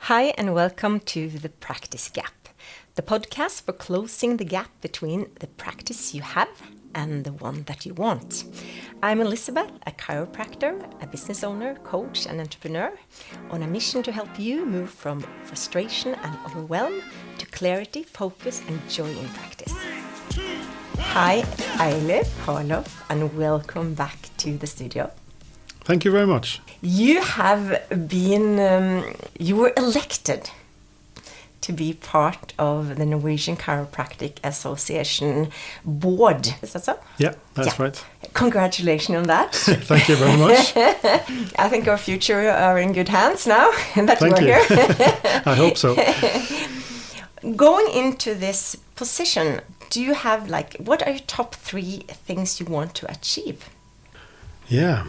Hi and welcome to The Practice Gap, the podcast for closing the gap between the practice you have and the one that you want. I'm Elizabeth, a chiropractor, a business owner, coach and entrepreneur on a mission to help you move from frustration and overwhelm to clarity, focus and joy in practice. Hi, Eilif Harloff, and welcome back to the studio. Thank you very much. You have been, you were elected to be part of the Norwegian Chiropractic Association board. Is that so? Yeah, that's right. Congratulations on that. Thank you very much. I think our future are in good hands now that Thank we're you. here. I hope so. Going into this position, do you have what are your top 3 things you want to achieve? Yeah.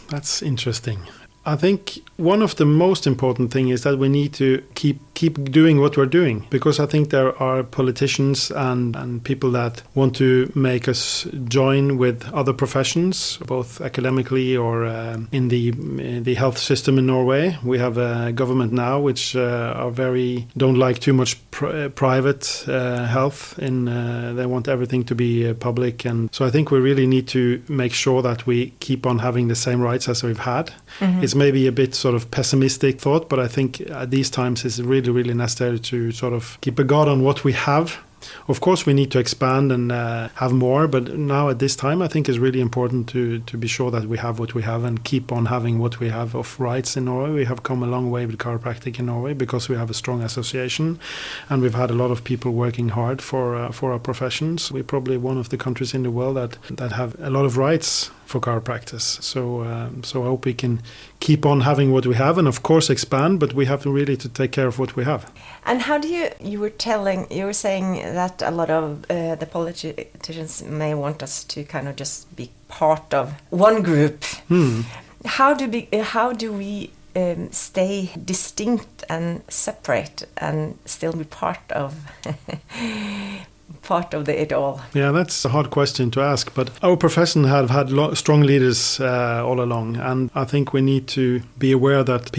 That's interesting. I think one of the most important things is that we need to keep doing what we're doing, because I think there are politicians and people that want to make us join with other professions, both academically or in the health system in Norway. We have a government now which don't like too much private health. They want everything to be public, and so I think we really need to make sure that we keep on having the same rights as we've had. Mm-hmm. It's maybe a bit sort of pessimistic thought, but I think at these times it's really necessary to sort of keep a guard on what we have. Of course, we need to expand and have more, but now at this time, I think it's really important to be sure that we have what we have and keep on having what we have of rights in Norway. We have come a long way with chiropractic in Norway because we have a strong association, and we've had a lot of people working hard for our professions. We're probably one of the countries in the world that have a lot of rights for chiropractors. So I hope we can keep on having what we have and of course expand, but we have really to take care of what we have. And how do you were saying that a lot of the politicians may want us to kind of just be part of one group. How do we stay distinct and separate and still be part of it all? Yeah, that's a hard question to ask, but our profession have had strong leaders all along, and I think we need to be aware that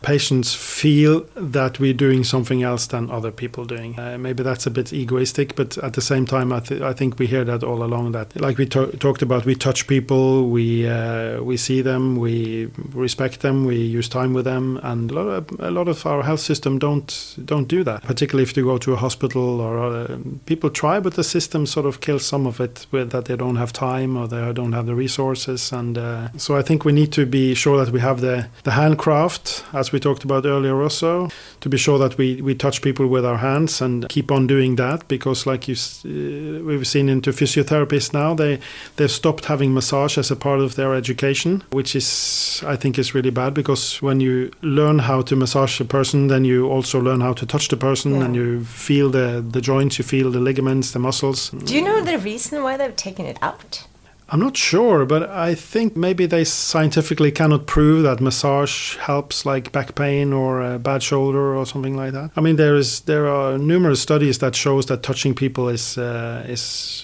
patients feel that we're doing something else than other people doing. Maybe that's a bit egoistic, but at the same time I think we hear that all along, that like we talked about, we touch people, we see them, we respect them, we use time with them, and a lot of our health system don't do that, particularly if you go to a hospital or people try, but the system sort of kills some of it with that they don't have time or they don't have the resources. And so I think we need to be sure that we have the handcraft, as we talked about earlier also, to be sure that we touch people with our hands and keep on doing that, because like we've seen into physiotherapists now, they've stopped having massage as a part of their education, which I think is really bad, because when you learn how to massage a person, then you also learn how to touch the person, and you feel the joints, you feel the ligaments, the muscles. Do you know the reason why they've taken it out? I'm not sure, but I think maybe they scientifically cannot prove that massage helps like back pain or a bad shoulder or something like that. I mean, there are numerous studies that shows that touching people is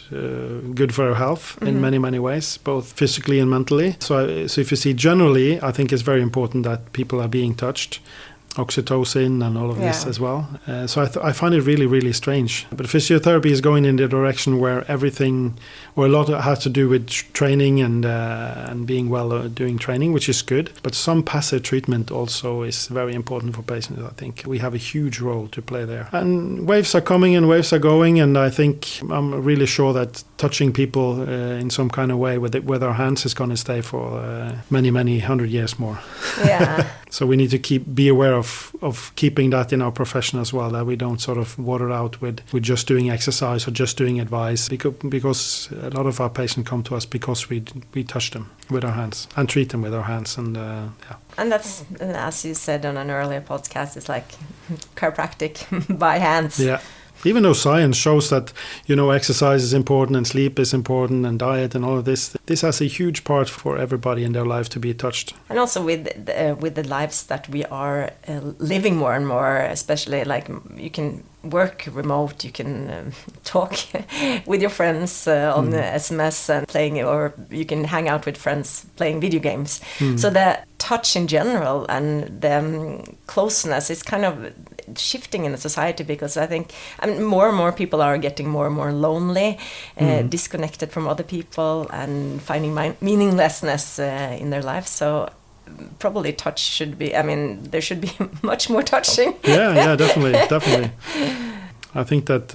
good for our health in many ways, both physically and mentally. So if you see generally, I think it's very important that people are being touched. Oxytocin and all of this as well. So I find it really strange. But physiotherapy is going in the direction where a lot has to do with training and being well doing training, which is good. But some passive treatment also is very important for patients. I think we have a huge role to play there. And waves are coming and waves are going, and I think I'm really sure that touching people in some kind of way with our hands is going to stay for many 100 years more. Yeah. So we need to be aware of keeping that in our profession as well, that we don't sort of water out with just doing exercise or just doing advice, because a lot of our patients come to us because we touch them with our hands and treat them with our hands. And And that's, as you said on an earlier podcast, it's like chiropractic by hands. Yeah. Even though science shows that, exercise is important and sleep is important and diet and all of this has a huge part for everybody in their life to be touched. And also with the lives that we are living more and more, especially like you can work remote, you can talk with your friends on SMS and playing, or you can hang out with friends playing video games. So the touch in general and the closeness is kind of shifting in the society, because I think more and more people are getting more and more lonely, disconnected from other people and finding meaninglessness in their life. So probably touch should be, there should be much more touching. Yeah, definitely. I think that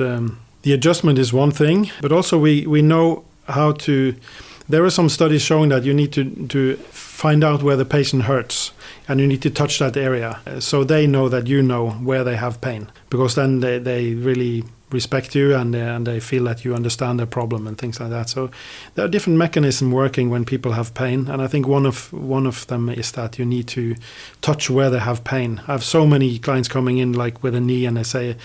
the adjustment is one thing, but also we know how to. There are some studies showing that you need to find out where the patient hurts, and you need to touch that area so they know that you know where they have pain, because then they really respect you and they feel that you understand their problem and things like that. So there are different mechanisms working when people have pain, and I think one of them is that you need to touch where they have pain. I have so many clients coming in like with a knee, and they say,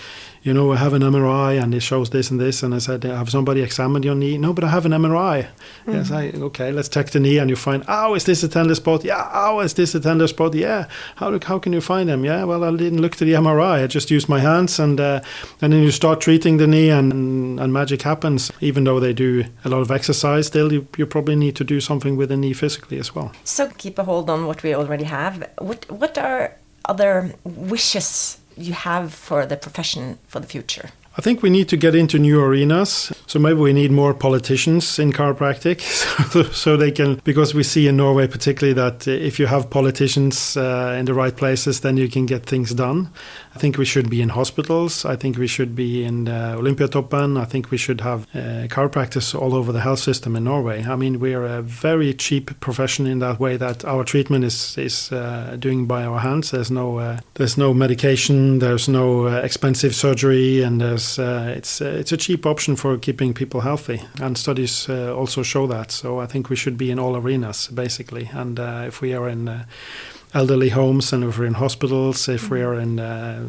I have an MRI and it shows this and this, and I said, have somebody examined your knee? No, but I have an MRI. Yes, okay, let's check the knee, and you find, is this a tender spot? Yeah, is this a tender spot? Yeah. How can you find them? Yeah, well, I didn't look to the MRI. I just used my hands, and then you start treating the knee, and magic happens. Even though they do a lot of exercise, still you probably need to do something with the knee physically as well. So keep a hold on what we already have. What are other wishes you have for the profession for the future? I think we need to get into new arenas. So maybe we need more politicians in chiropractic, so they can, because we see in Norway particularly that if you have politicians in the right places, then you can get things done. I think we should be in hospitals. I think we should be in Olympiatoppen. I think we should have chiropractors all over the health system in Norway. We are a very cheap profession in that way, that our treatment is doing by our hands. There's no medication. There's no expensive surgery, and it's a cheap option for keeping people healthy. And studies also show that. So I think we should be in all arenas basically. And if we are in elderly homes, and if we're in hospitals, if we are in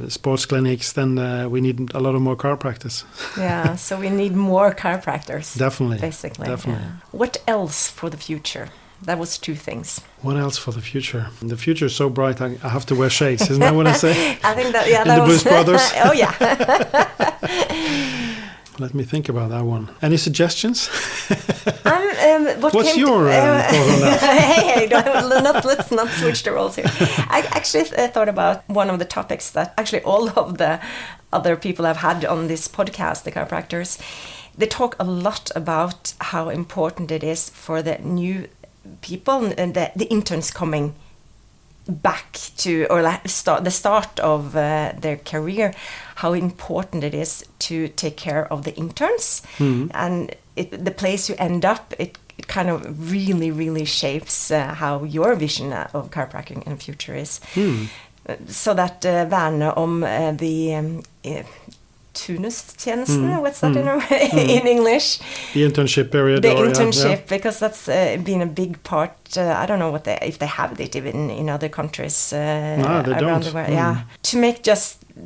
sports clinics, then we need a lot of more chiropractors. Yeah, so we need more chiropractors. Definitely. Basically. Definitely. Yeah. What else for the future? That was 2 things. What else for the future? The future is so bright, I have to wear shades. Isn't that what I say? I think that, yeah, in that the was... Blues Brothers? Oh, yeah. Let me think about that one. Any suggestions? What's your thought on that? hey, let's not switch the roles here. I actually thought about one of the topics that actually all of the other people I've had on this podcast, the chiropractors, they talk a lot about how important it is for the new people and the interns coming back to, or the start of their career, how important it is to take care of the interns. And the place you end up, it kind of really, really shapes how your vision of chiropractic in the future is. Så that värna om the turnustjenesten, what's that in English? The internship period. The internship, because that's been a big part. I don't know if they have it even in other countries around the world. Yeah,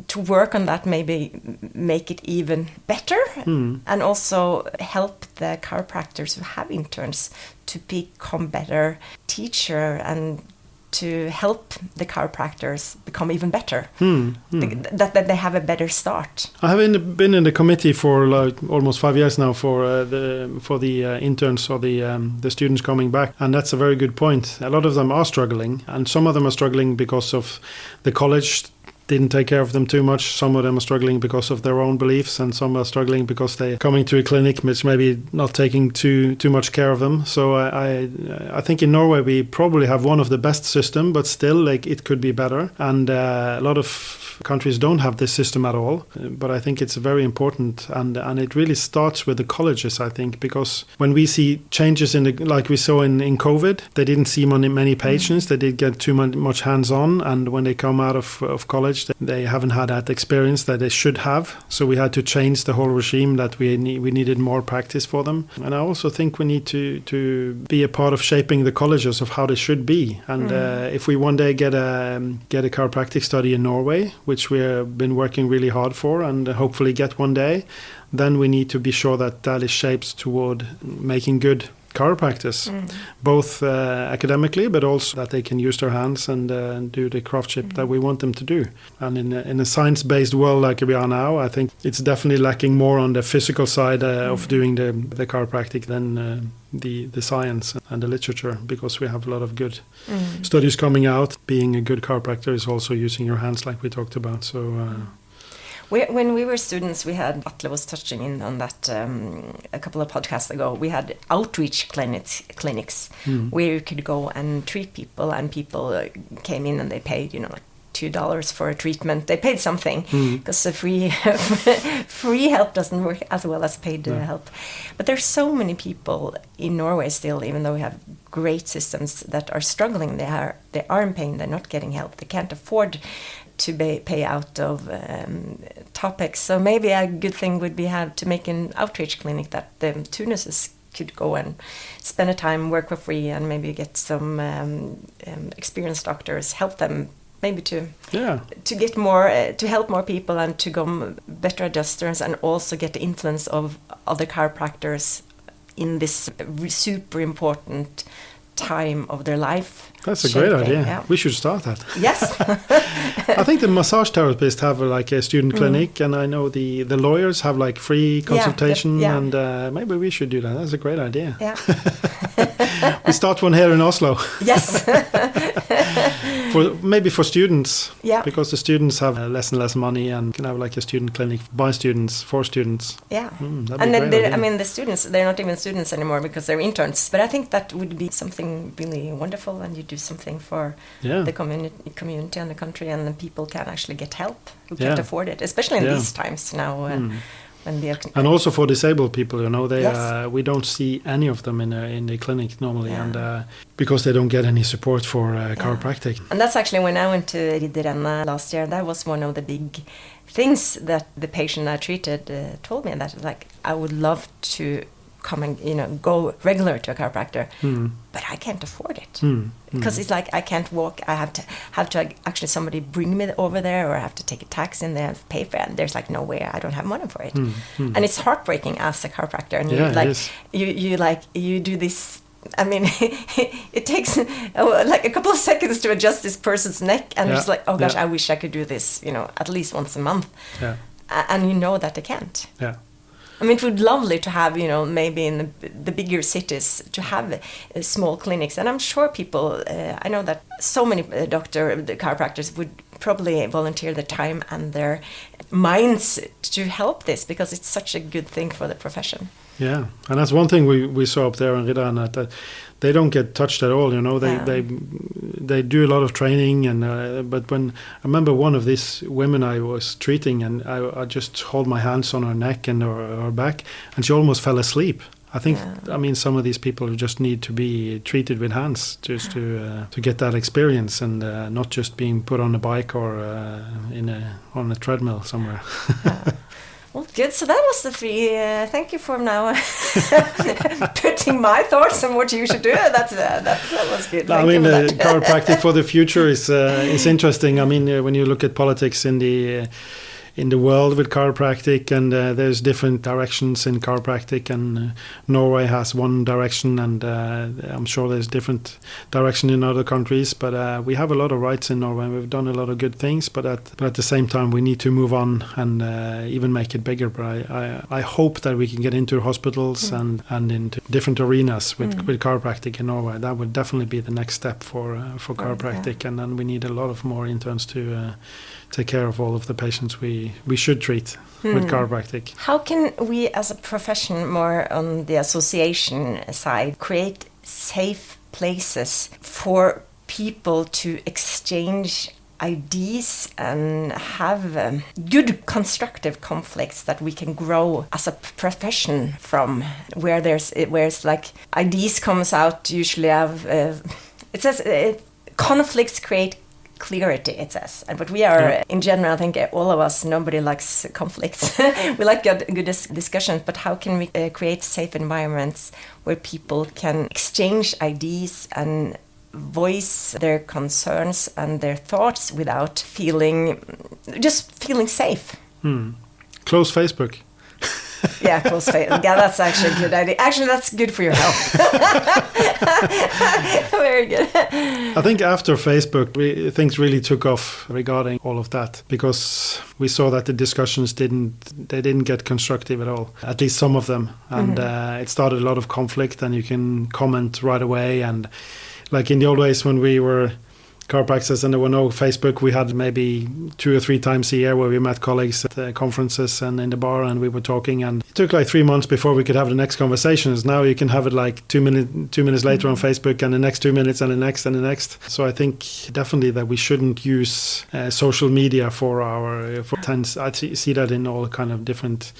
to work on that, maybe make it even better, and also help the chiropractors who have interns to become better teacher and to help the chiropractors become even better, that they have a better start. I have been in the committee for like almost 5 years now for the interns or the students coming back, and that's a very good point. A lot of them are struggling, and some of them are struggling because of the college didn't take care of them too much. Some of them are struggling because of their own beliefs, and some are struggling because they're coming to a clinic which maybe not taking too much care of them. So I think in Norway we probably have one of the best system, but still like it could be better. And a lot of countries don't have this system at all. But I think it's very important, and it really starts with the colleges, I think, because when we see changes like we saw in COVID, they didn't see many patients. They did get too much hands-on, and when they come out of college, they haven't had that experience that they should have. So we had to change the whole regime, that we needed more practice for them. And I also think we need to be a part of shaping the colleges of how they should be. And if we one day get a chiropractic study in Norway, which we have been working really hard for and hopefully get one day, then we need to be sure that is shaped toward making good chiropractors, both academically, but also that they can use their hands and do the craftsmanship that we want them to do. And in a science-based world like we are now, I think it's definitely lacking more on the physical side of doing the chiropractic than the science and the literature, because we have a lot of good studies coming out. Being a good chiropractor is also using your hands, like we talked about. So. When we were students, we had, Atle was touching in on that a couple of podcasts ago, we had outreach clinics where you could go and treat people, and people came in and they paid, like $2 for a treatment. They paid something because the free help doesn't work as well as paid help. But there's so many people in Norway still, even though we have great systems, that are struggling. They are in pain. They're not getting help. They can't afford to pay out of topics. So maybe a good thing would be to make an outreach clinic that the Tunuses could go and spend a time, work for free, and maybe get some experienced doctors, help them maybe to get more, to help more people and to become better adjusters, and also get the influence of other chiropractors in this super important time of their life. That's a great idea. Yeah. We should start that. Yes. I think the massage therapists have a student clinic, and I know the lawyers have free consultation, and maybe we should do that. That's a great idea. Yeah. We start one here in Oslo. Yes. Maybe for students, because the students have less and less money and can have a student clinic by students, for students. Yeah. And then the students, they're not even students anymore because they're interns. But I think that would be something really wonderful, and you do something for the community and the country, and then people can actually get help who can't afford it, especially in these times now. And also for disabled people, we don't see any of them in the clinic normally, and because they don't get any support for chiropractic. And that's actually when I went to Ridderrennet last year. That was one of the big things that the patient I treated told me, that I would love to come and go regular to a chiropractor, but I can't afford it because it's I can't walk. I have to actually somebody bring me over there, or I have to take a taxi in there and pay for it. And there's no way. I don't have money for it, and it's heartbreaking as a chiropractor. And you do this. I mean, it takes a couple of seconds to adjust this person's neck, and it's oh gosh, I wish I could do this, at least once a month. Yeah. And that they can't. Yeah. I mean, it would be lovely to have, maybe in the bigger cities, to have small clinics. And I'm sure people, I know that so many the chiropractors would probably volunteer their time and their minds to help this, because it's such a good thing for the profession. Yeah, and that's one thing we saw up there in Ridderrennet, that they don't get touched at all. They do a lot of training, and but when I remember one of these women I was treating, and I just hold my hands on her neck and her back, and she almost fell asleep. I think some of these people just need to be treated with hands just to get that experience, and not just being put on a bike or on a treadmill somewhere. Well, good. So that was the three. Thank you for now putting my thoughts on what you should do. That was good. Chiropractic for the future is interesting. I mean, when you look at politics in the world with chiropractic, and there's different directions in chiropractic, and Norway has one direction, and I'm sure there's different direction in other countries, but we have a lot of rights in Norway. We've done a lot of good things, but at the same time we need to move on and even make it bigger. But I hope that we can get into hospitals and into different arenas with chiropractic in Norway. That would definitely be the next step for chiropractic, and then we need a lot of more interns to take care of all of the patients we should treat with chiropractic. How can we as a profession, more on the association side, create safe places for people to exchange ideas and have good constructive conflicts that we can grow as a profession from, where it's ideas comes out usually it says conflicts create clarity, it says. But we are, in general, I think all of us, nobody likes conflicts. We like good discussions, but how can we create safe environments where people can exchange ideas and voice their concerns and their thoughts without feeling safe. Close Facebook. Yeah, close Facebook. Yeah, that's actually a good idea. Actually, that's good for your health. Very good. I think after Facebook, things really took off regarding all of that, because we saw that the discussions didn't get constructive at all. At least some of them, and it started a lot of conflict. And you can comment right away. And like in the old days when we were chiropractors and there were no Facebook, we had maybe 2 or 3 times a year where we met colleagues at conferences and in the bar, and we were talking, and it took like 3 months before we could have the next conversations. Now you can have it like 2 minutes later on Facebook, and the next 2 minutes, and the next and the next. So I think definitely that we shouldn't use social media for trends. I see that in all kind of different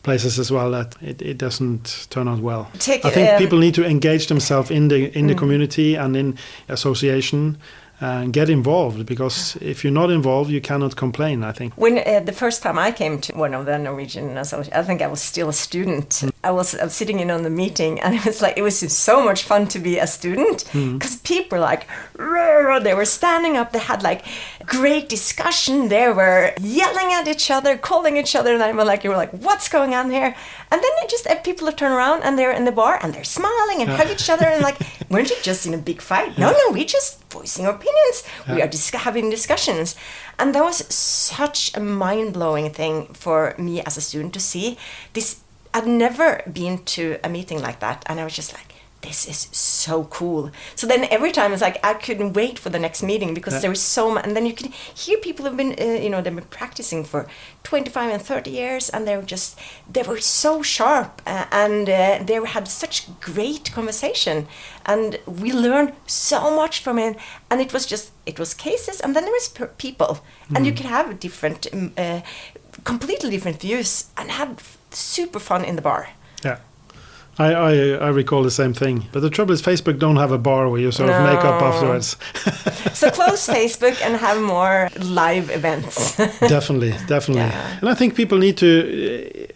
places as well, that it doesn't turn out well. I think people need to engage themselves in the community and in association. And get involved, because if you're not involved, you cannot complain, I think. When the first time I came to one of the Norwegian Association, I think I was still a student. I was sitting in on the meeting, and it was so much fun to be a student, because people like, they were standing up, they had like great discussion, they were yelling at each other, calling each other, and you were like, what's going on here? And then people turn around and they're in the bar and they're smiling and hug each other and like, weren't you just in a big fight? No, we just voicing opinions. We are having discussions. And that was such a mind-blowing thing for me as a student to see. I'd never been to a meeting like that, and I was just like, this is so cool. So then every time it's like I couldn't wait for the next meeting, because there was so much. And then you can hear people who've been, they've been practicing for 25 and 30 years, and they were so sharp, and they had such great conversation, and we learned so much from it. And it was cases, and then there was people, and you could have different, completely different views, and have super fun in the bar. Yeah. I recall the same thing. But the trouble is Facebook don't have a bar where you sort of make up afterwards. So close Facebook and have more live events. Definitely. Yeah. And I think people need to...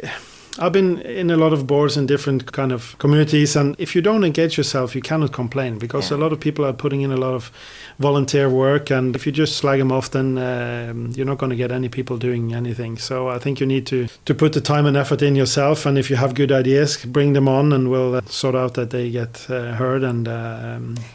I've been in a lot of boards in different kind of communities, and if you don't engage yourself, you cannot complain, because a lot of people are putting in a lot of volunteer work, and if you just slag them off, then you're not going to get any people doing anything. So I think you need to put the time and effort in yourself, and if you have good ideas, bring them on, and we'll sort out that they get heard. And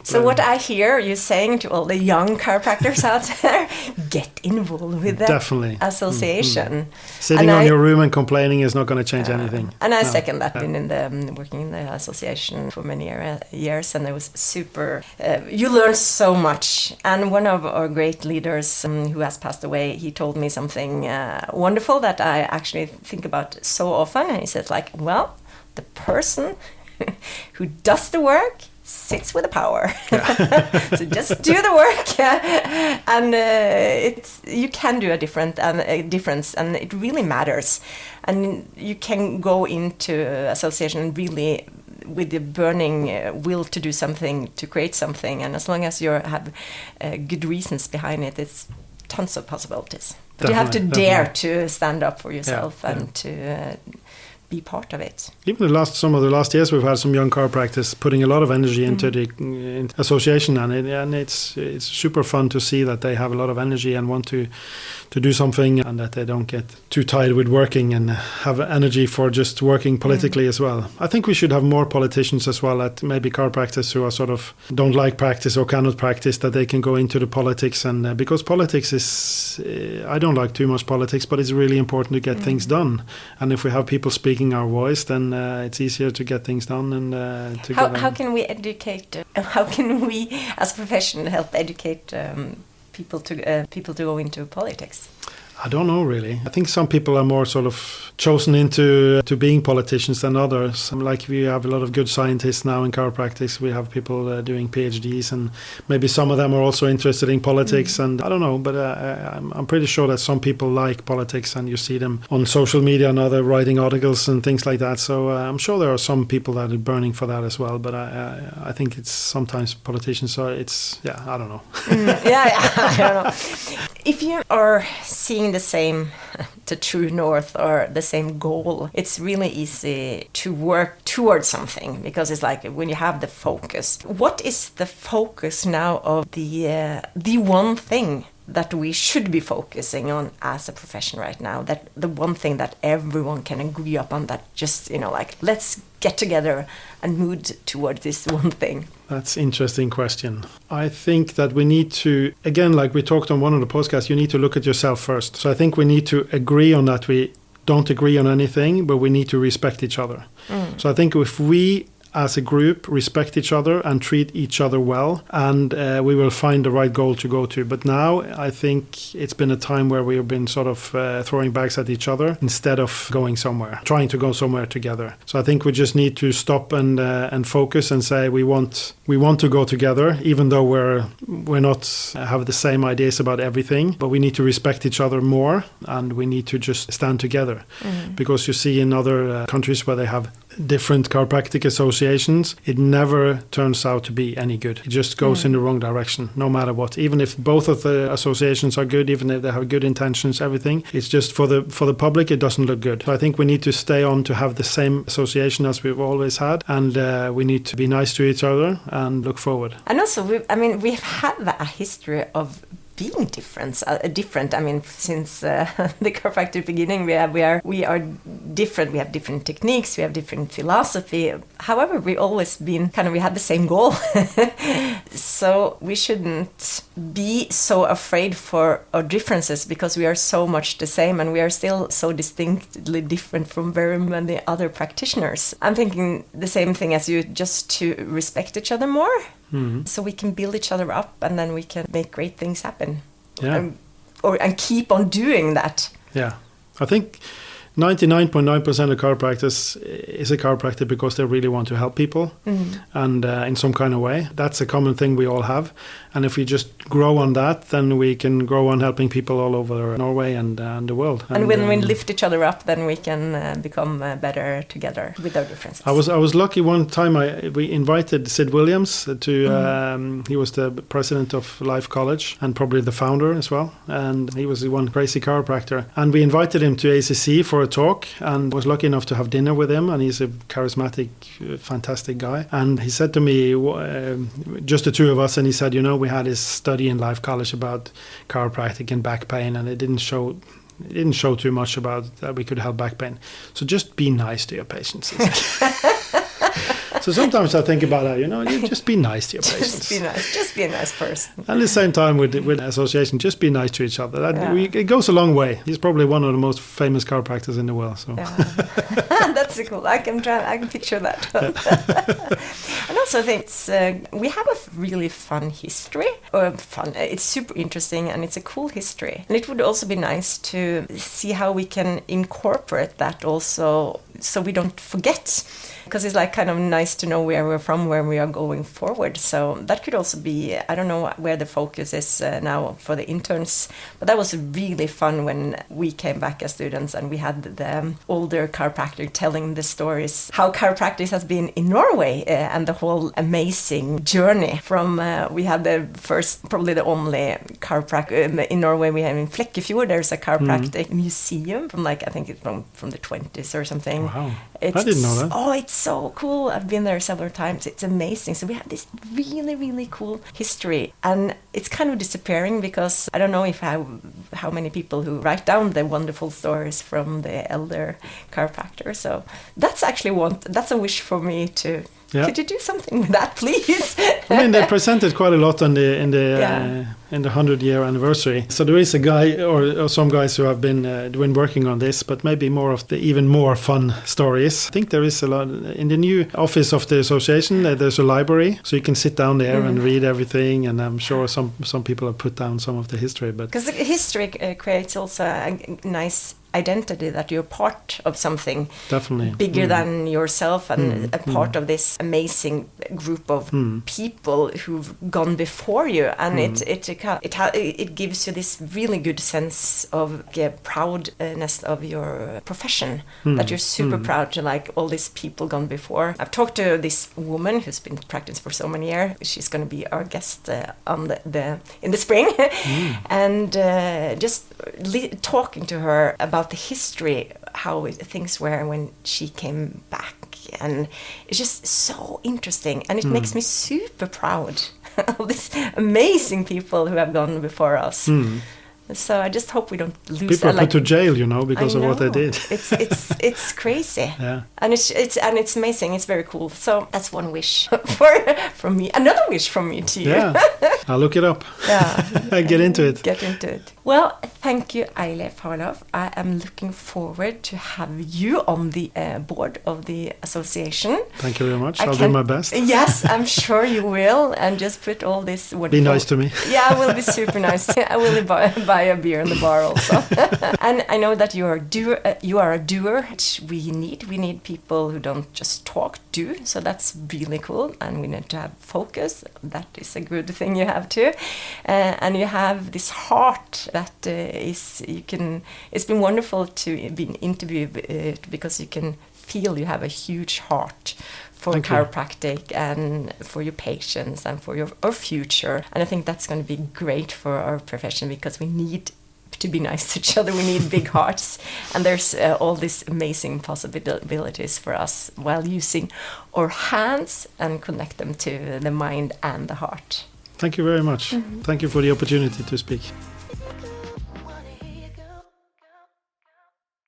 so what I hear you saying to all the young chiropractors out there, get involved with the association. Sitting on your room and complaining is not going to change anything. And I second that. Been in the working in the association for many years, and it was super. You learn so much. And one of our great leaders who has passed away, he told me something wonderful that I actually think about so often. And he says, well, the person who does the work sits with the power. So just do the work, and you can do a difference, and it really matters. And you can go into association really with the burning will to do something, to create something, and as long as you have good reasons behind it, it's tons of possibilities. But you have to dare to stand up for yourself and to be part of it. Even some of the last years, we've had some young chiropractors putting a lot of energy into the association, and it's super fun to see that they have a lot of energy and want to do something, and that they don't get too tired with working and have energy for just working politically as well. I think we should have more politicians as well, at maybe chiropractors who are sort of don't like practice or cannot practice, that they can go into the politics, and because politics is, I don't like too much politics, but it's really important to get things done. And if we have people speaking our voice, then it's easier to get things done. And how can we educate? How can we, as a profession, help educate people to go into politics? I don't know, really. I think some people are more sort of chosen into being politicians than others. Like we have a lot of good scientists now in chiropractic. We have people doing PhDs, and maybe some of them are also interested in politics. And I don't know, but I'm pretty sure that some people like politics, and you see them on social media and other writing articles and things like that. So I'm sure there are some people that are burning for that as well. But I think it's sometimes politicians are. I don't know. I don't know. If you are seeing the true north or the same goal, it's really easy to work towards something, because it's like when you have the focus. What is the focus now of the one thing that we should be focusing on as a profession right now, that the one thing that everyone can agree upon, that just, like, let's get together and move toward this one thing? That's an interesting question. I think that we need to, again, like we talked on one of the podcasts, you need to look at yourself first. So I think we need to agree on that we don't agree on anything, but we need to respect each other. So I think if we as a group respect each other and treat each other well, and we will find the right goal to go to. But now I think it's been a time where we have been sort of throwing bags at each other instead of going somewhere, trying to go somewhere together. So I think we just need to stop and focus and say we want to go together, even though we're not have the same ideas about everything. But we need to respect each other more, and we need to just stand together. Because you see in other countries where they have different chiropractic associations, it never turns out to be any good. It just goes in the wrong direction, no matter what. Even if both of the associations are good, even if they have good intentions, everything, it's just for the public, it doesn't look good. So I think we need to stay on to have the same association as we've always had, and we need to be nice to each other and look forward. And also, we've had a history of being different. Since the chiropractic beginning, we are different. We have different techniques. We have different philosophy. However, we always been we had the same goal. So we shouldn't be so afraid for our differences, because we are so much the same, and we are still so distinctly different from very many other practitioners. I'm thinking the same thing as you, just to respect each other more. So we can build each other up, and then we can make great things happen. Yeah. And keep on doing that. Yeah. I think 99.9% of chiropractors is a chiropractor because they really want to help people, and in some kind of way. That's a common thing we all have. And if we just grow on that, then we can grow on helping people all over Norway and the world. And when we lift each other up, then we can become better together with our differences. I was lucky one time. We invited Sid Williams to. He was the president of Life College and probably the founder as well. And he was the one crazy chiropractor. And we invited him to ACC for a talk, and was lucky enough to have dinner with him. And he's a charismatic, fantastic guy. And he said to me, just the two of us, and he said, we had this study in Life College about chiropractic and back pain, and it didn't show too much about that we could help back pain. So just be nice to your patients. He said. So sometimes I think about that, you just be nice to your patients. Just be a nice person. And at the same time with association, just be nice to each other. It goes a long way. He's probably one of the most famous chiropractors in the world. So. Yeah. That's cool. I can picture that. And also I think we have a really fun history. It's super interesting, and it's a cool history. And it would also be nice to see how we can incorporate that also, so we don't forget. Because it's kind of nice to know where we're from, where we are going forward. So that could also be, I don't know where the focus is now for the interns, but that was really fun when we came back as students and we had the older chiropractor telling the stories, how chiropractic has been in Norway, and the whole amazing journey from, we had the first, probably the only chiropractic in Norway. We have in Flekkefjord, there's a chiropractic museum from I think it's from the 20s or something. Wow. I didn't know that. Oh, it's so cool. I've been there several times. It's amazing. So we have this really, really cool history. And it's kind of disappearing, because I don't know how many people who write down the wonderful stories from the elder chiropractor. So that's actually that's a wish for me to. Yeah. Could you do something with that, please? They presented quite a lot in the 100-year anniversary. So there is a guy or some guys who have been working on this, but maybe more of the even more fun stories. I think there is a lot in the new office of the association. There's a library, so you can sit down there and read everything. And I'm sure some people have put down some of the history, but because the history creates also a nice identity, that you're part of something definitely bigger than yourself, and a part of this amazing group of people who've gone before you, and it gives you this really good sense of proudness of your profession, that you're super proud to all these people gone before. I've talked to this woman who's been practicing for so many years. She's going to be our guest on in the spring, and just talking to her about the history how things were when she came back. And it's just so interesting. And it makes me super proud of these amazing people who have gone before us. So I just hope we don't lose. People are put to jail, because of what they did. It's crazy. Yeah. And it's amazing. It's very cool. So that's one wish from me. Another wish from me to you. Yeah. I'll look it up. Yeah. Get into it. Get into it. Well, thank you, Eilif Harloff. I am looking forward to have you on the board of the association. Thank you very much. I'll do my best. Yes, I'm sure you will. And just put all this wonderful... Be nice to me. Yeah, I will be super nice. I will buy a beer in the bar also. And I know that you are a doer, which we need. We need people who don't just talk, do. So that's really cool. And we need to have focus. That is a good thing you have too. And you have this heart that it's been wonderful to be interviewed because you can feel you have a huge heart for chiropractic and for your patients and for our future. And I think that's going to be great for our profession because we need to be nice to each other. We need big hearts. And there's all these amazing possibilities for us while using our hands and connect them to the mind and the heart. Thank you very much. Thank you for the opportunity to speak.